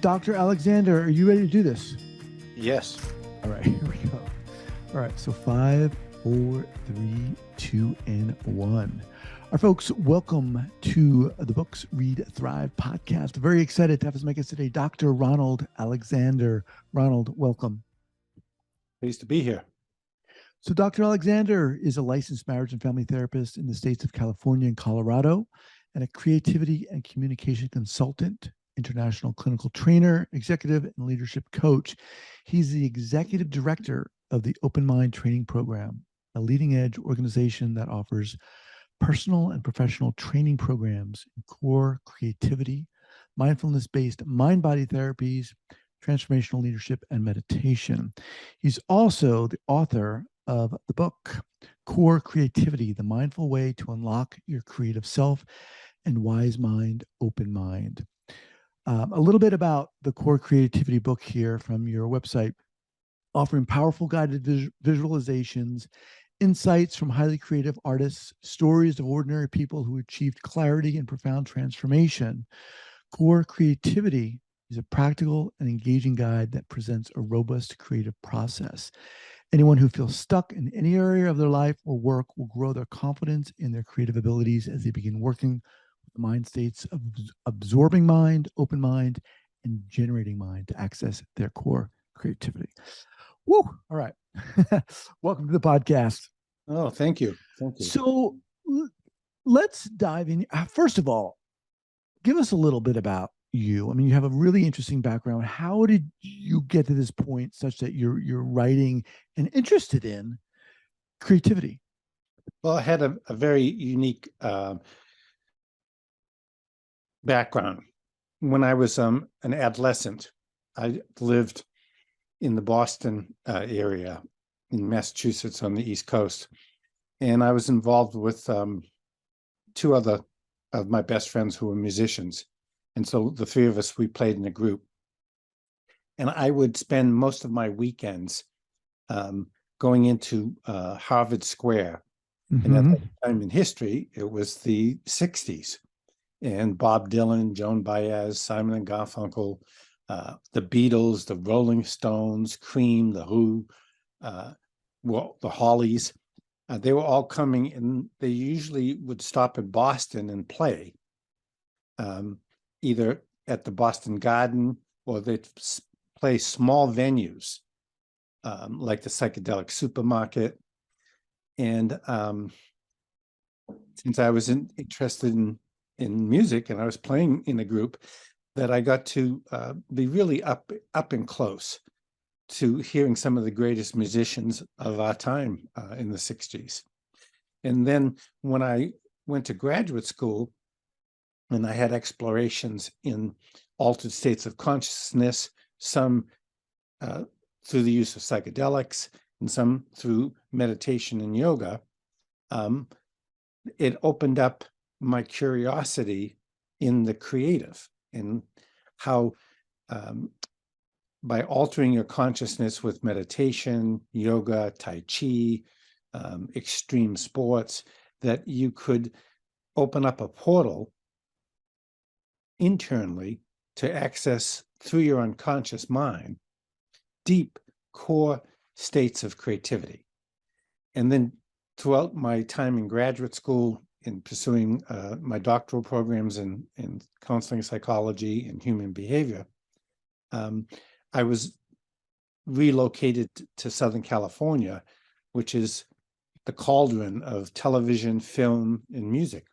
Dr. Alexander, are you ready to do this? Yes. All right, here we go. All right, so 5, 4, 3, 2, and 1. Our folks, welcome to the Books, Read, Thrive podcast. Very excited to have us make us today, Dr. Ronald Alexander. Ronald, welcome. Pleased to be here. So Dr. Alexander is a licensed marriage and family therapist in the states of California and Colorado, and a creativity and communication consultant, international clinical trainer, executive, and leadership coach. He's the executive director of the OpenMind Training Program, a leading-edge organization that offers personal and professional training programs in core creativity, mindfulness-based mind-body therapies, transformational leadership, and meditation. He's also the author of the book, Core Creativity, The Mindful Way to Unlock Your Creative Self, and Wise Mind, Open Mind. A little bit about the Core Creativity book here from your website, offering powerful guided visualizations, insights from highly creative artists, stories of ordinary people who achieved clarity and profound transformation. Core Creativity is a practical and engaging guide that presents a robust creative process. Anyone who feels stuck in any area of their life or work will grow their confidence in their creative abilities as they begin working with the mind states of absorbing mind, open mind, and generating mind to access their core creativity. Woo! All right. Welcome to the podcast. Oh, thank you. Thank you. So let's dive in. First of all, give us a little bit about you. I mean, you have a really interesting background. How did you get to this point such that you're writing and interested in creativity? Well, I had a very unique background. When I was an adolescent, I lived in the Boston area in Massachusetts on the East Coast. And I was involved with two other of my best friends who were musicians. And so the three of us, we played in a group. And I would spend most of my weekends going into Harvard Square. And at that time in history, it was the 60s. And Bob Dylan, Joan Baez, Simon and Garfunkel, the Beatles, the Rolling Stones, Cream, the Who, the Hollies, they were all coming, and they usually would stop in Boston and play, either at the Boston Garden, or they'd play small venues, like the Psychedelic Supermarket. And since I was interested in music, and I was playing in a group, that I got to be really up and close to hearing some of the greatest musicians of our time in the 60s. And then when I went to graduate school, and I had explorations in altered states of consciousness, some through the use of psychedelics, and some through meditation and yoga, it opened up my curiosity in the creative, and how by altering your consciousness with meditation, yoga, Tai Chi, extreme sports, that you could open up a portal internally to access through your unconscious mind deep core states of creativity. And then throughout my time in graduate school, in pursuing my doctoral programs in counseling psychology and human behavior, I was relocated to Southern California, which is the cauldron of television, film, and music.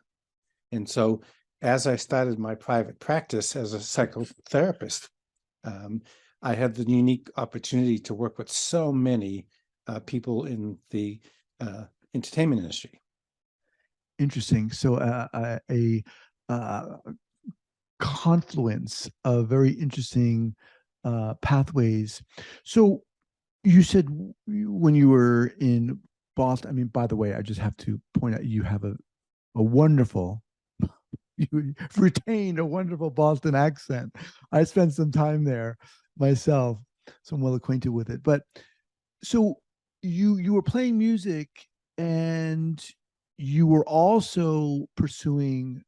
And so as I started my private practice as a psychotherapist, I had the unique opportunity to work with so many people in the entertainment industry. Interesting. So a confluence of very interesting pathways. So you said when you were in Boston, I mean, by the way, I just have to point out, you have a wonderful, you've retained a wonderful Boston accent. I spent some time there myself, so I'm well acquainted with it. But so you were playing music, and you were also pursuing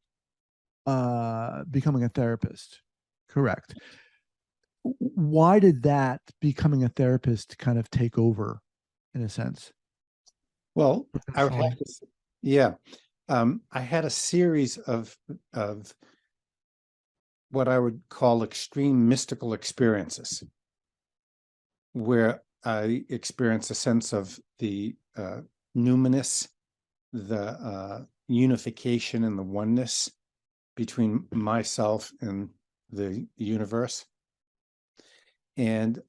becoming a therapist, correct? why did that becoming a therapist kind of take over in a sense Well, I would have professionally? to, yeah. I had a series of what I would call extreme mystical experiences, where I experienced a sense of the numinous, the unification and the oneness between myself and the universe. And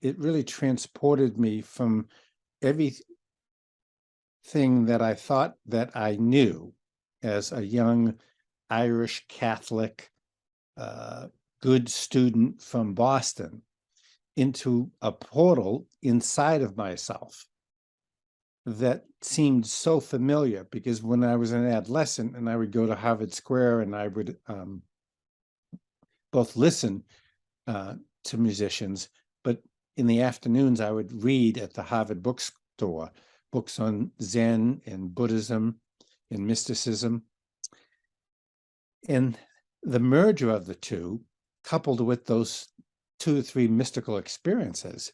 it really transported me from everything that I thought that I knew as a young Irish Catholic, uh, good student from Boston into a portal inside of myself that seemed so familiar, because when I was an adolescent and I would go to Harvard Square and I would both listen to musicians, but in the afternoons I would read at the Harvard bookstore books on Zen and Buddhism and mysticism. And the merger of the two, coupled with those 2 or 3 mystical experiences,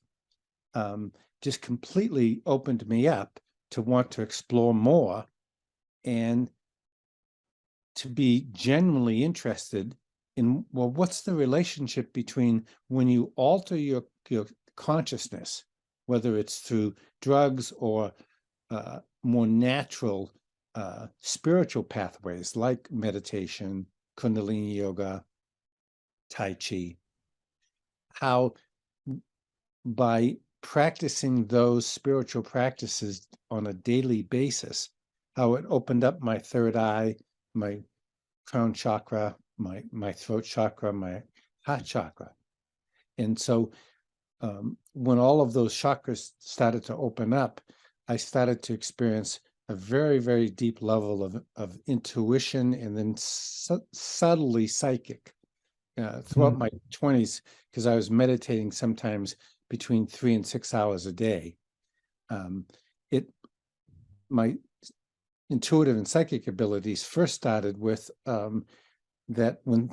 just completely opened me up to want to explore more and to be genuinely interested in, well, what's the relationship between when you alter your consciousness, whether it's through drugs or more natural spiritual pathways like meditation, Kundalini yoga, Tai Chi, how by practicing those spiritual practices on a daily basis, how it opened up my third eye, my crown chakra, my throat chakra, my heart chakra. And so when all of those chakras started to open up, I started to experience a very, very deep level of intuition, and then subtly psychic throughout my 20s, because I was meditating sometimes between 3 and 6 hours a day. It my intuitive and psychic abilities first started with that when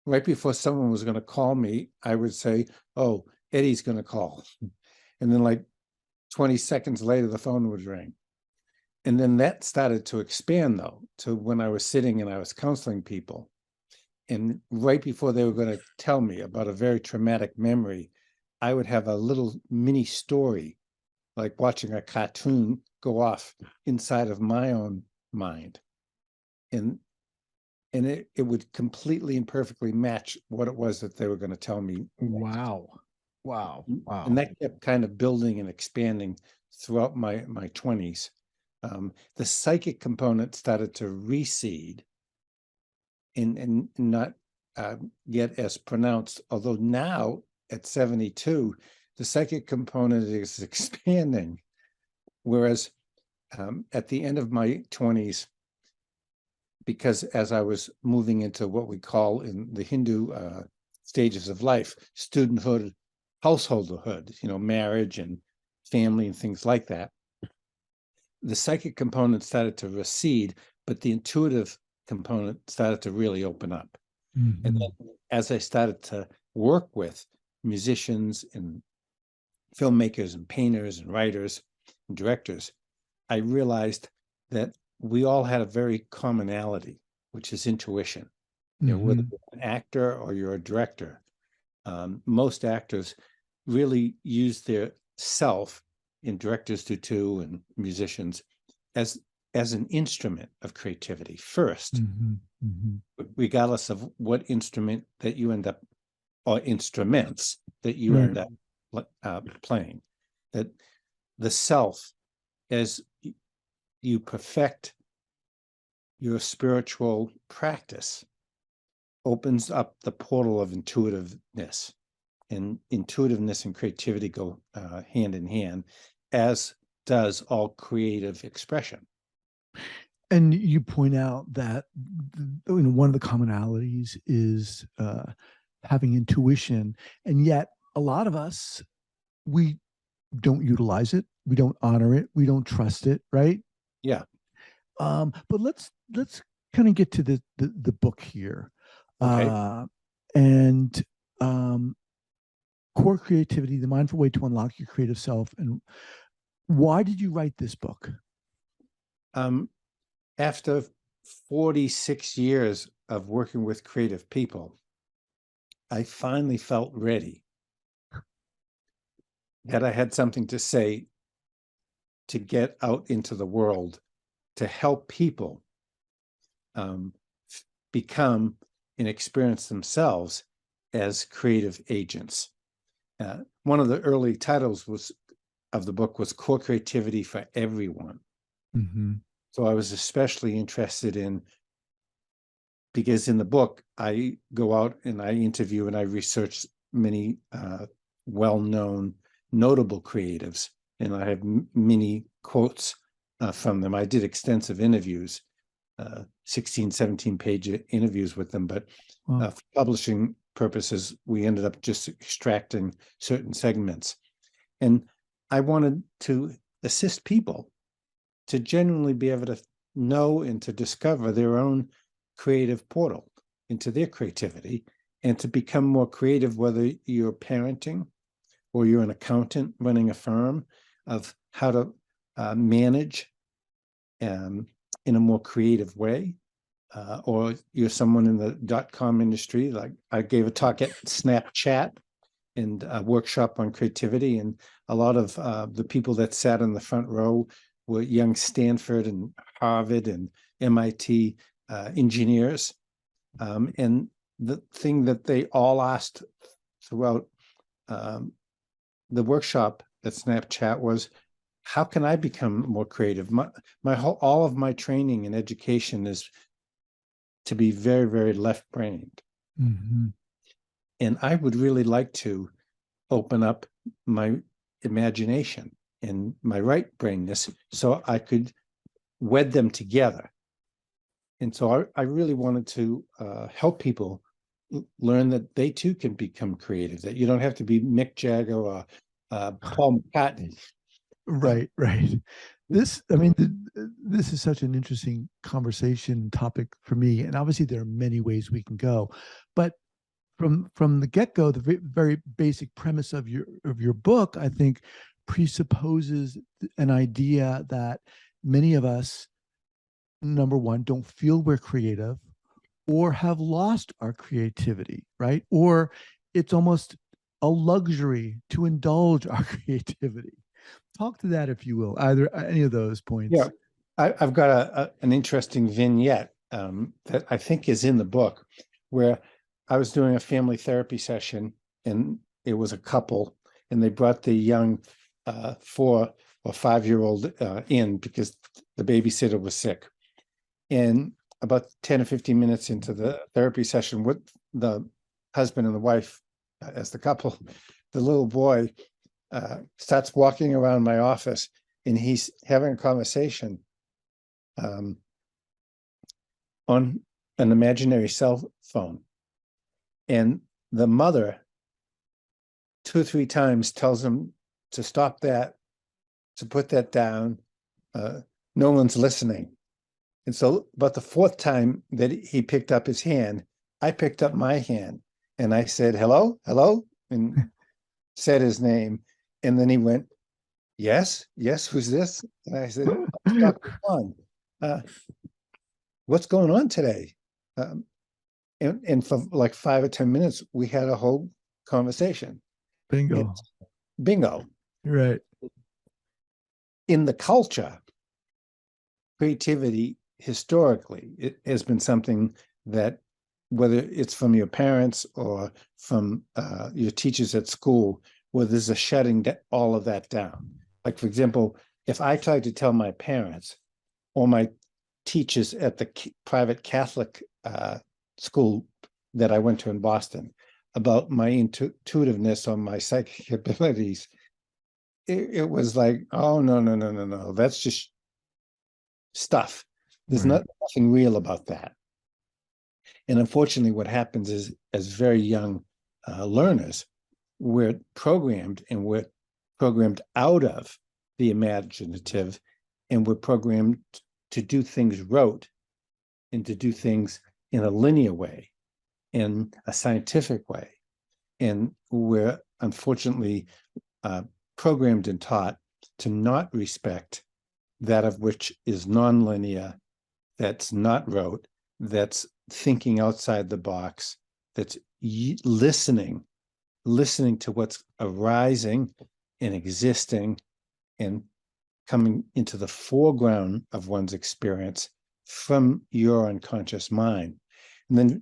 right before someone was going to call me, I would say, "Oh, Eddie's going to call," and then like 20 seconds later, the phone would ring. And then that started to expand, though, to when I was sitting and I was counseling people. And right before they were going to tell me about a very traumatic memory, I would have a little mini story, like watching a cartoon go off inside of my own mind. And it would completely and perfectly match what it was that they were going to tell me next. Wow. Wow. And Wow. that kept kind of building and expanding throughout my 20s. The psychic component started to recede and not yet as pronounced, although now at 72, the psychic component is expanding. Whereas at the end of my 20s, because as I was moving into what we call in the Hindu stages of life, studenthood, householderhood, marriage and family and things like that, the psychic component started to recede, but the intuitive component started to really open up. And Mhm. then as I started to work with musicians and filmmakers and painters and writers and directors, I realized that we all had a very commonality, which is intuition. Whether Mhm. you're an actor or you're a director, most actors really use their self, and directors do too, and musicians, as an instrument of creativity first, Mhm. Mhm. regardless of what instrument that you end up, or instruments that you Right. end up playing. That the self, as you perfect your spiritual practice, opens up the portal of intuitiveness. And intuitiveness and creativity go hand in hand, as does all creative expression. And you point out that one of the commonalities is having intuition, and yet a lot of us we don't utilize it, we don't honor it, we don't trust it, right? Yeah. But let's kind of get to the book here, Okay. and um, Core Creativity, the Mindful Way to Unlock Your Creative Self. And why did you write this book? After 46 years of working with creative people, I finally felt ready that I had something to say to get out into the world to help people become and experience themselves as creative agents. One of the early titles of the book was Core Creativity for Everyone. Mm-hmm. So I was especially interested in, because in the book, I go out and I interview and I research many well-known, notable creatives, and I have many quotes from them. I did extensive interviews, 16, 17-page interviews with them, but Wow. for publishing purposes, we ended up just extracting certain segments. And I wanted to assist people to genuinely be able to know and to discover their own creative portal into their creativity and to become more creative, whether you're parenting or you're an accountant running a firm, of how to manage in a more creative way, or you're someone in the .com industry. Like I gave a talk at Snapchat and a workshop on creativity, and a lot of the people that sat in the front row were young Stanford and Harvard and MIT engineers. And the thing that they all asked throughout the workshop at Snapchat was, how can I become more creative? All of my training and education is to be very, very left-brained. Mm-hmm. And I would really like to open up my imagination and my right-brainness so I could wed them together. And so I really wanted to help people learn that they too can become creative, that you don't have to be Mick Jagger or Paul McCartney. Right. This is such an interesting conversation topic for me. And obviously there are many ways we can go, but from the get-go, the very basic premise of your book, I think, presupposes an idea that many of us, number one, don't feel we're creative or have lost our creativity, right? Or it's almost a luxury to indulge our creativity. Talk to that, if you will, either any of those points. Yeah, I've got an interesting vignette that I think is in the book, where I was doing a family therapy session, and it was a couple, and they brought the young 4 or 5-year-old in because the babysitter was sick. And about 10 or 15 minutes into the therapy session with the husband and the wife as the couple, the little boy starts walking around my office, and he's having a conversation on an imaginary cell phone. And the mother 2 or 3 times tells him to stop that, to put that down. No one's listening. And so, but the 4th time that he picked up his hand, I picked up my hand and I said, hello, and said his name. And then he went, yes, who's this? And I said, Dr. Kwan, what's going on today? And for like 5 or 10 minutes, we had a whole conversation. Bingo. Bingo. Right. In the culture, creativity historically, it has been something that, whether it's from your parents or from your teachers at school, where there's a shutting all of that down. Like, for example, if I tried to tell my parents or my teachers at the private Catholic school that I went to in Boston about my intuitiveness or my psychic abilities, it was like, oh, no, that's just stuff. There's nothing real about that. And unfortunately, what happens is, as very young learners, we're programmed out of the imaginative, and we're programmed to do things rote and to do things in a linear way, in a scientific way. And we're unfortunately programmed and taught to not respect that of which is nonlinear, that's not rote, that's thinking outside the box, that's listening to what's arising and existing and coming into the foreground of one's experience from your unconscious mind. And then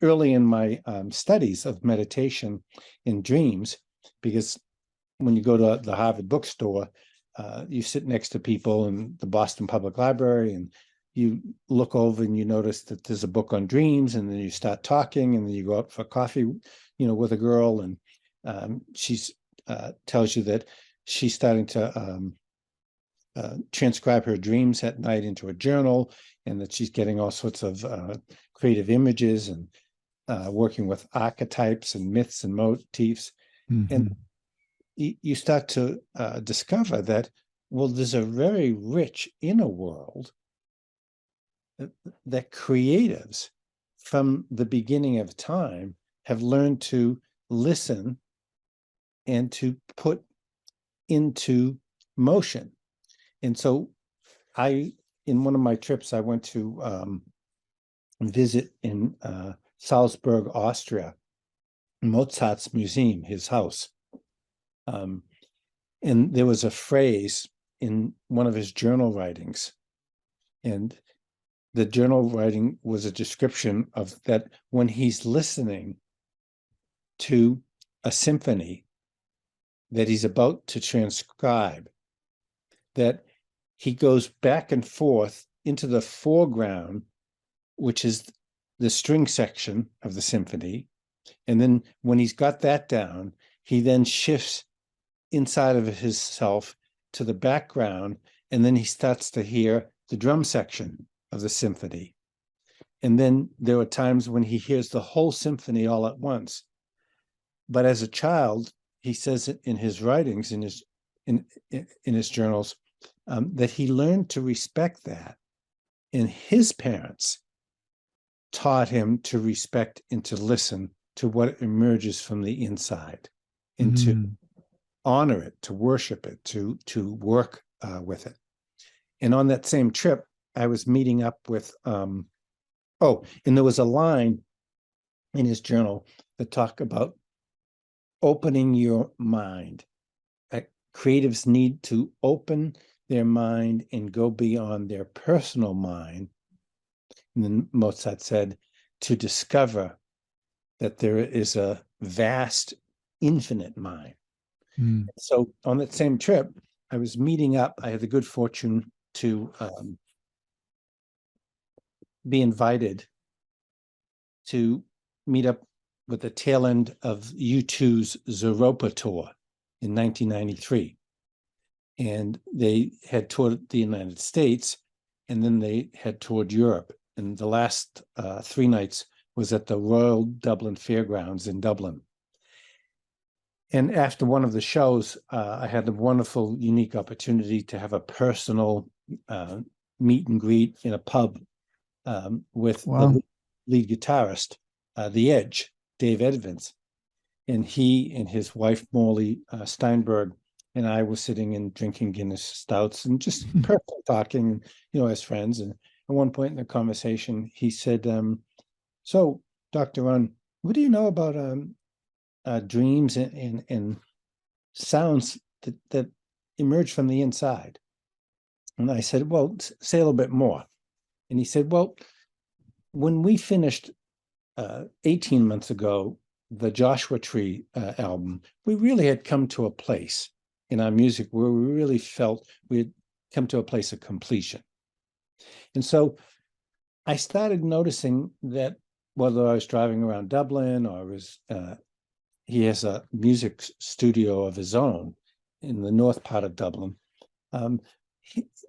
early in my studies of meditation in dreams, because when you go to the Harvard bookstore, you sit next to people in the Boston Public Library, and you look over and you notice that there's a book on dreams, and then you start talking, and then you go out for coffee, with a girl, and she's tells you that she's starting to transcribe her dreams at night into a journal, and that she's getting all sorts of creative images and working with archetypes and myths and motifs. Mm-hmm. And you start to discover that, well, there's a very rich inner world that creatives from the beginning of time have learned to listen and to put into motion. And so in one of my trips, I went to visit in Salzburg, Austria, Mozart's museum, his house. And there was a phrase in one of his journal writings, and the journal writing was a description of that when he's listening to a symphony that he's about to transcribe, that he goes back and forth into the foreground, which is the string section of the symphony. And then when he's got that down, he then shifts inside of his self to the background, and then he starts to hear the drum section of the symphony. And then there are times when he hears the whole symphony all at once. But as a child, he says it in his writings, in his journals, that he learned to respect that. And his parents taught him to respect and to listen to what emerges from the inside, and to honor it, to worship it, to work with it. And on that same trip, I was meeting up with, and there was a line in his journal that talked about opening your mind. Creatives need to open their mind and go beyond their personal mind. And then Mozart said, to discover that there is a vast, infinite mind. So on that same trip, I was meeting up. I had the good fortune to be invited to meet up with the tail end of U2's Europa tour in 1993. And they had toured the United States, and then they had toured Europe. And the last 3 nights was at the Royal Dublin Fairgrounds in Dublin. And after one of the shows, I had the wonderful, unique opportunity to have a personal meet and greet in a pub with the lead guitarist, The Edge, Dave Edmonds. And he and his wife, Morley Steinberg, and I were sitting and drinking Guinness stouts and just personally talking, as friends. And at one point in the conversation, he said, so, Dr. Ron, what do you know about dreams and sounds that emerge from the inside? And I said, well, say a little bit more. And he said, well, when we finished 18 months ago, the Joshua Tree album, we really had come to a place in our music where we really felt we had come to a place of completion. And so I started noticing that whether I was driving around Dublin or he has a music studio of his own in the north part of Dublin,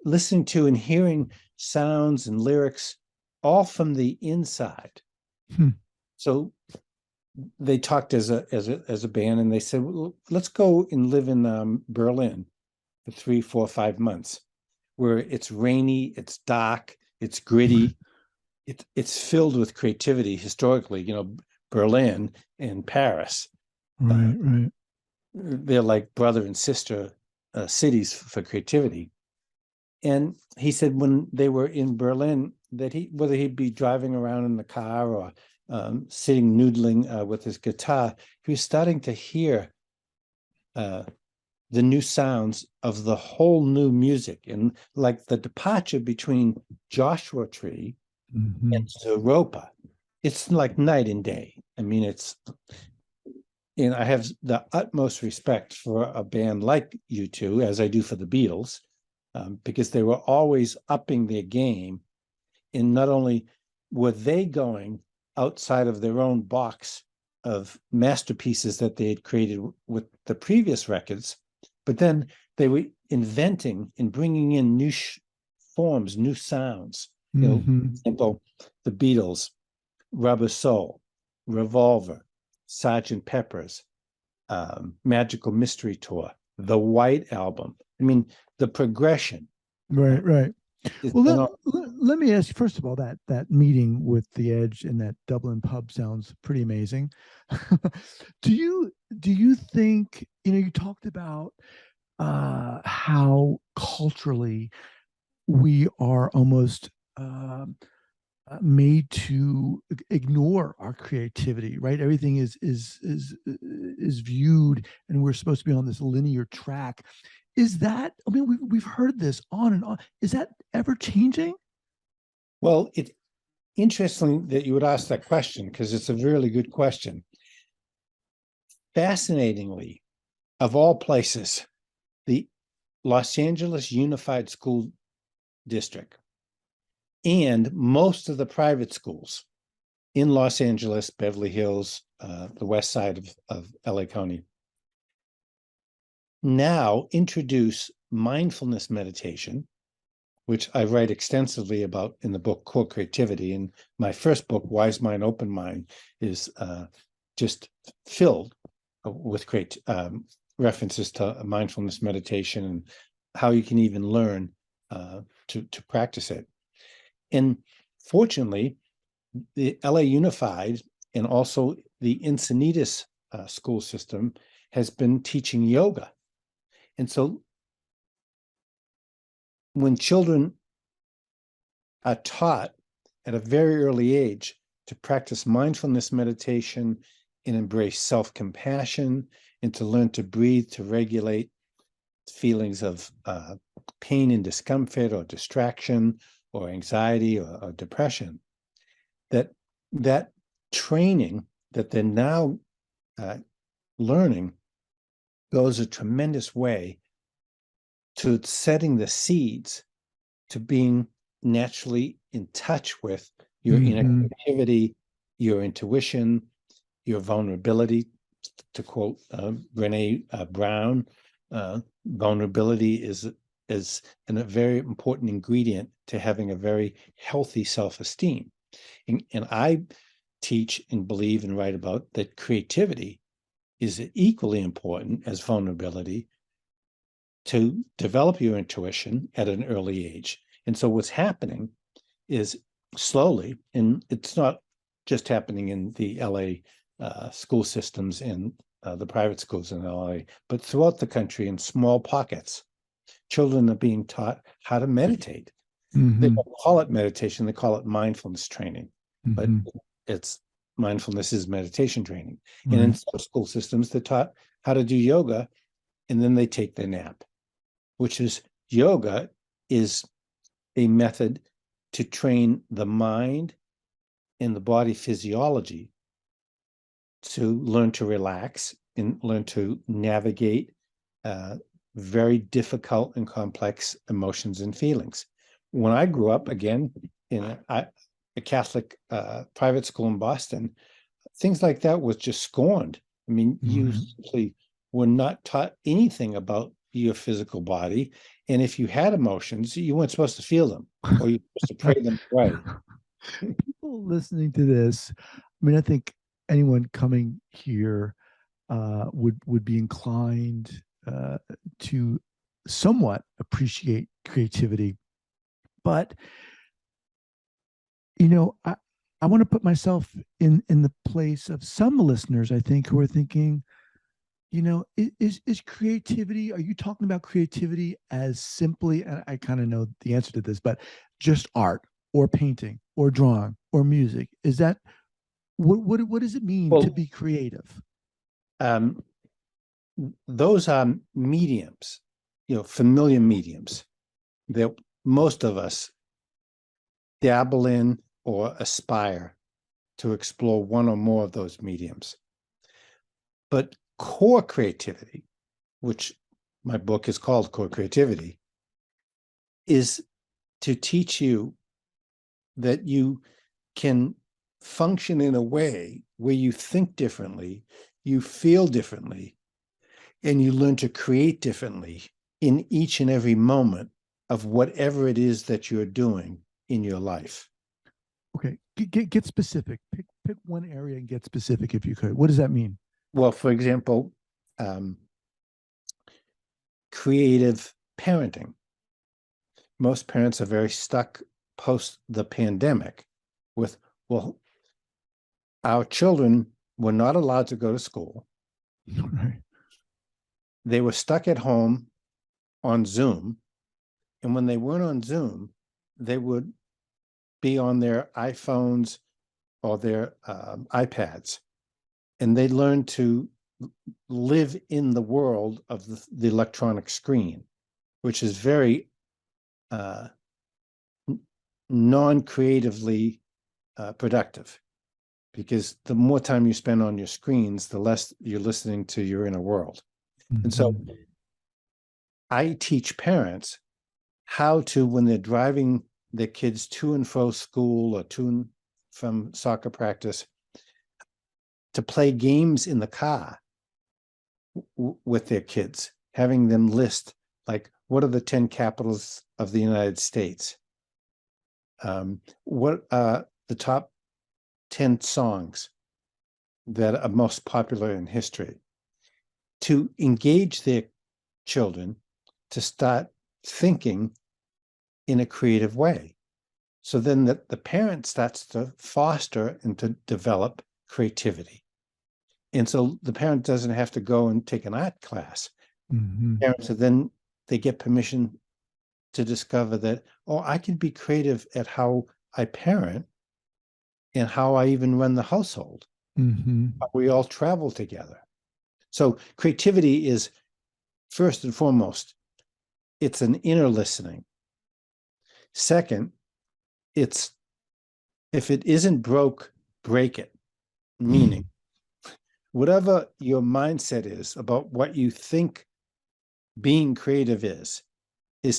listening to and hearing sounds and lyrics all from the inside. So they talked as a band, and they said, well, let's go and live in Berlin for 3, 4, 5 months, where it's rainy, it's dark, it's gritty, it's filled with creativity. Historically, Berlin and Paris Uh, Right, right. they're like brother and sister cities for creativity. And he said when they were in Berlin, that whether he'd be driving around in the car or sitting noodling with his guitar, he was starting to hear the new sounds of the whole new music, and like the departure between Joshua Tree and Hmm. Zoropa. It's like night and day. I mean, I have the utmost respect for a band like U2, as I do for the Beatles, because they were always upping their game. And not only were they going outside of their own box of masterpieces that they had created with the previous records, but then they were inventing and bringing in new forms, new sounds. Hmm. Simple, the Beatles, Rubber Soul, Revolver, Sergeant Pepper's, Magical Mystery Tour, the White Album. I mean, the progression Right, right. is Well, phenomenal. let me ask you first of all, that meeting with the Edge in that Dublin pub sounds pretty amazing. Do you think, you talked about how culturally we are almost made to ignore our creativity, right? Everything is viewed, and we're supposed to be on this linear track. Is that? I mean, we've heard this on and on. Is that ever changing? Well, it's interesting that you would ask that question because it's a really good question. Fascinatingly, of all places, the Los Angeles Unified School District and most of the private schools in Los Angeles, Beverly Hills, the west side of LA County, now introduce mindfulness meditation, which I write extensively about in the book Core Creativity. And my first book, Wise Mind, Open Mind, is just filled with great references to mindfulness meditation and how you can even learn to practice it. And fortunately, the LA Unified and also the Encinitas school system has been teaching yoga. And so when children are taught at a very early age to practice mindfulness meditation and embrace self-compassion and to learn to breathe, to regulate feelings of pain and discomfort or distraction or anxiety or depression, that training that they're now learning goes a tremendous way to setting the seeds to being naturally in touch with your inner Hmm. creativity, your intuition, your vulnerability. To quote Brene Brown, vulnerability is a very important ingredient to having a very healthy self-esteem. And I teach and believe and write about that creativity is equally important as vulnerability to develop your intuition at an early age. And so what's happening is slowly, and it's not just happening in the LA school systems and the private schools in LA, but throughout the country in small pockets, children are being taught how to meditate. They Hmm. don't call it meditation, they call it mindfulness training, but Hmm. it's mindfulness is meditation training. And in Right. some school systems, they're taught how to do yoga and then they take their nap, which is yoga is a method to train the mind and the body physiology to learn to relax and learn to navigate very difficult and complex emotions and feelings. When I grew up, again, in a Catholic private school in Boston, things like that was just scorned. I mean, you Right. simply were not taught anything about your physical body. And if you had emotions, you weren't supposed to feel them or you're supposed to pray them away. People listening to this, I mean, I think anyone coming here would be inclined to somewhat appreciate creativity. But I want to put myself in the place of some listeners, I think, who are thinking, Is creativity, are you talking about creativity as simply, and I kind of know the answer to this, but just art or painting or drawing or music? Is that what does it mean to Well, be creative? um, those are mediums, familiar mediums that most of us dabble in or aspire to explore one or more of those mediums. But core creativity, which my book is called Core Creativity, is to teach you that you can function in a way where you think differently, you feel differently, and you learn to create differently in each and every moment of whatever it is that you're doing in your life. Okay, get specific. Pick one area and get specific if you could. What does that mean? Well, for example, um, creative parenting. Most parents are very stuck post the pandemic with, well, our children were not allowed to go to school. Right. They were stuck at home on Zoom. And when they weren't on Zoom, they would be on their iPhones or their iPads. And they learned to live in the world of the electronic screen, which is very non-creatively productive, because the more time you spend on your screens, the less you're listening to your inner world. And so Mhm. I teach parents how to, when they're driving their kids to and from school or to and from soccer practice, to play games in the car with their kids, having them list, like, what are the 10 capitals of the United States? What are the top 10 songs that are most popular in history? To engage their children to start thinking in a creative way. So then the parent starts to foster and to develop creativity. And so the parent doesn't have to go and take an art class. Mhm. Parents are then, they get permission to discover that, oh, I can be creative at how I parent and how I even run the household. Mhm. We all travel together. So creativity is, first and foremost, it's an inner listening. Second, it's, if it isn't broke, break it. Meaning, whatever your mindset is about what you think being creative is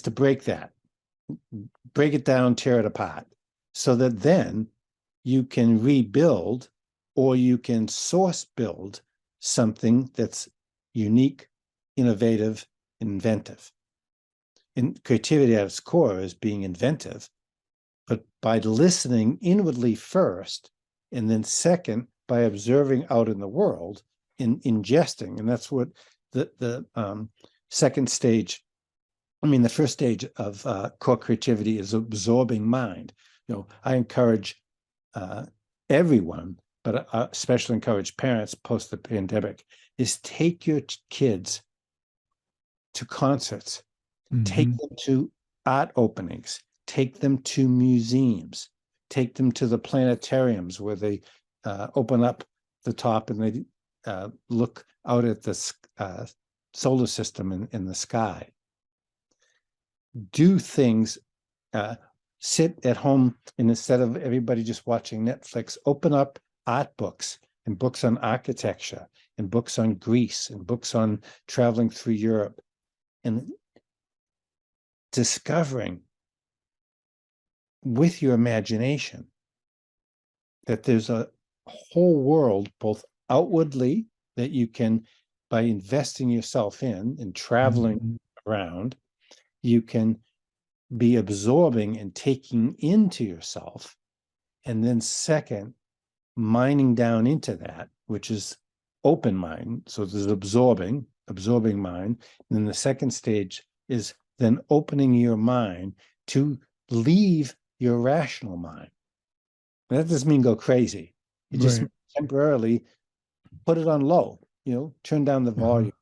to break that, break it down, tear it apart, so that then you can rebuild or you can source build something that's unique, innovative, inventive. And creativity at its core is being inventive, but by listening inwardly first, and then second, by observing out in the world, in ingesting. And that's what the second stage, the first stage of core creativity is absorbing mind. I encourage everyone, but I especially encourage parents post the pandemic, is take your kids to concerts, take Mhm. them to art openings, take them to museums, take them to the planetariums where they open up the top and they look out at the solar system in the sky. Do things, sit at home, and instead of everybody just watching Netflix, open up art books and books on architecture and books on Greece and books on traveling through Europe, and discovering with your imagination that there's a whole world, both outwardly, that you can, by investing yourself in and traveling Mhm. around, you can be absorbing and taking into yourself. And then second, mining down into that, which is open mind. So there's absorbing mind. And then the second stage is then opening your mind to leave your rational mind. That doesn't mean go crazy. It just Right. temporarily put it on low. turn down the Uh-huh. volume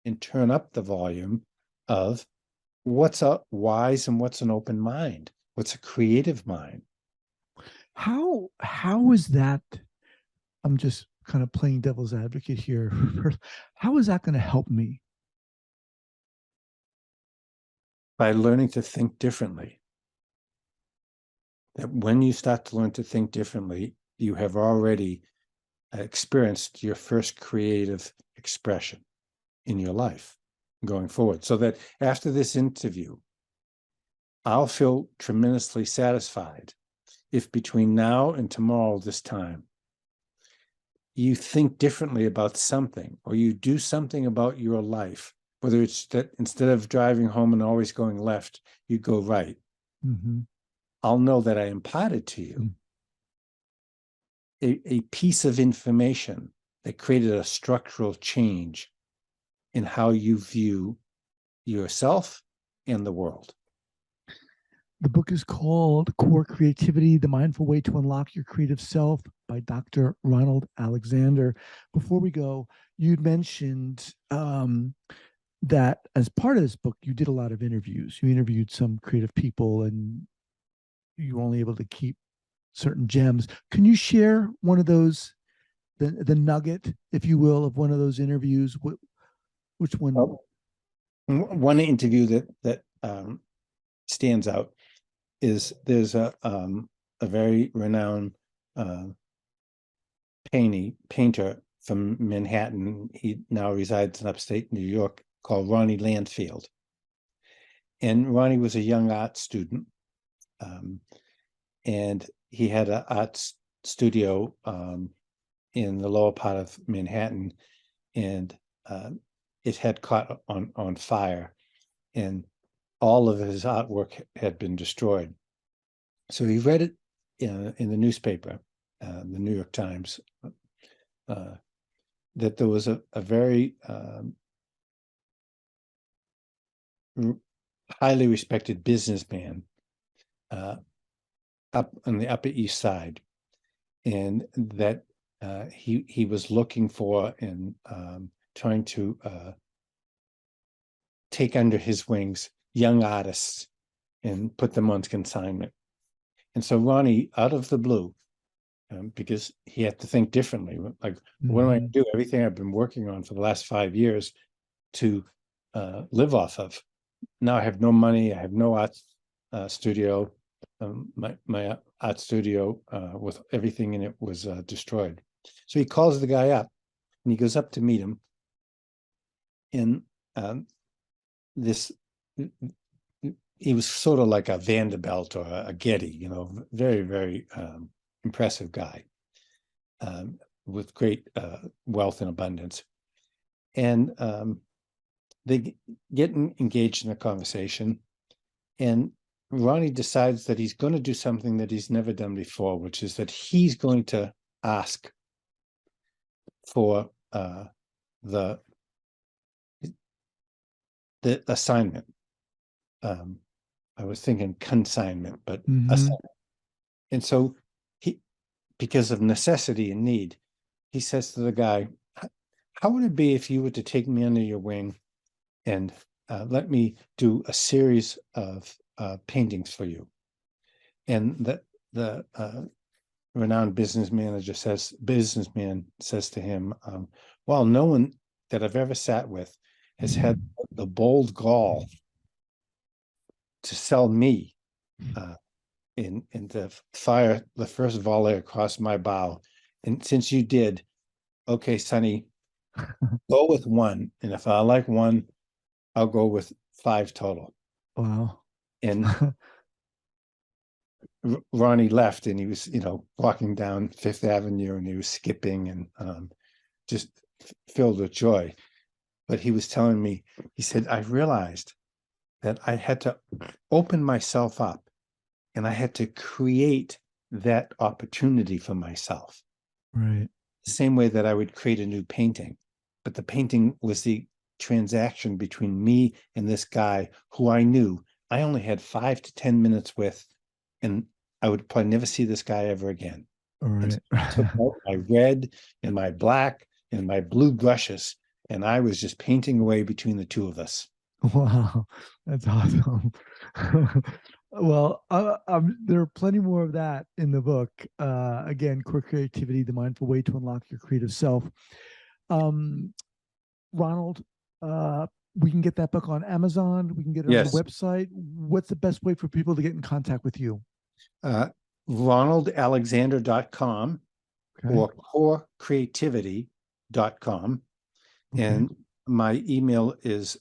and turn up the volume of what's a wise and what's an open mind, what's a creative mind. How is that? I'm just kind of playing devil's advocate here. How is that going to help me? By learning to think differently. That when you start to learn to think differently, you have already experienced your first creative expression in your life going forward. So that after this interview, I'll feel tremendously satisfied if between now and tomorrow this time, you think differently about something, or you do something about your life, whether it's that instead of driving home and always going left, you go right. Mm-hmm. I'll know that I imparted to you a piece of information that created a structural change in how you view yourself and the world. The book is called Core Creativity, The Mindful Way to Unlock Your Creative Self by Dr. Ronald Alexander. Before we go, you'd mentioned that as part of this book, you did a lot of interviews. You interviewed some creative people and you were only able to keep certain gems. Can you share one of those, the nugget, if you will, of one of those interviews? Which one? Oh. One interview that stands out is there's a very renowned painter from Manhattan. He now resides in upstate New York, called Ronnie Landfield. And Ronnie was a young art student, and he had an art studio in the lower part of Manhattan, and it had caught on fire, and all of his artwork had been destroyed. So he read it in the newspaper, the New York Times, that there was a very highly respected businessman up on the Upper East Side, and that he was looking for and trying to take under his wings young artists and put them on consignment. And so Ronnie, out of the blue, because he had to think differently, like, what am I going to do? Everything I've been working on for the last 5 years to live off of. Now I have no money. I have no art studio. My art studio with everything in it was destroyed. So he calls the guy up, and he goes up to meet him. And this, he was sort of like a Vanderbilt or a Getty, very, very impressive guy with great wealth and abundance. And they get engaged in a conversation, and Ronnie decides that he's going to do something that he's never done before, which is that he's going to ask for the assignment. I was thinking consignment, but assignment. And so he, because of necessity and need, he says to the guy, how would it be if you were to take me under your wing and let me do a series of paintings for you? And the renowned businessman says to him, well, no one that I've ever sat with has had the bold gall to sell me and to fire the first volley across my bow. And since you did, okay, Sonny, go with one. And if I like one, I'll go with 5 total. Wow. And Ronnie left, and he was, walking down Fifth Avenue, and he was skipping and just filled with joy. But he was telling me, he said, I realized that I had to open myself up, and I had to create that opportunity for myself. Right. The same way that I would create a new painting, but the painting was the transaction between me and this guy who I knew I only had 5 to 10 minutes with, and I would probably never see this guy ever again. All And right. so I took out my red and my black, and my blue brushes, and I was just painting away between the two of us. Wow, that's awesome. Well, there are plenty more of that in the book. Again, Core Creativity, the Mindful Way to Unlock Your Creative Self. Ronald, we can get that book on Amazon. We can get it on the website. What's the best way for people to get in contact with you? RonaldAlexander.com or corecreativity.com. Okay. And my email is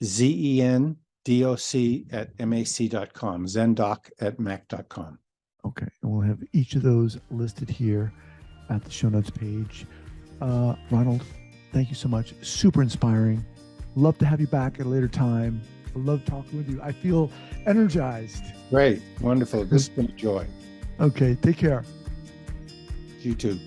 zendoc@mac.com, zendoc@mac.com. Okay. And we'll have each of those listed here at the show notes page. Ronald, thank you so much. Super inspiring. Love to have you back at a later time. I love talking with you. I feel energized. Great. Wonderful. This has been a joy. Okay. Take care. You too.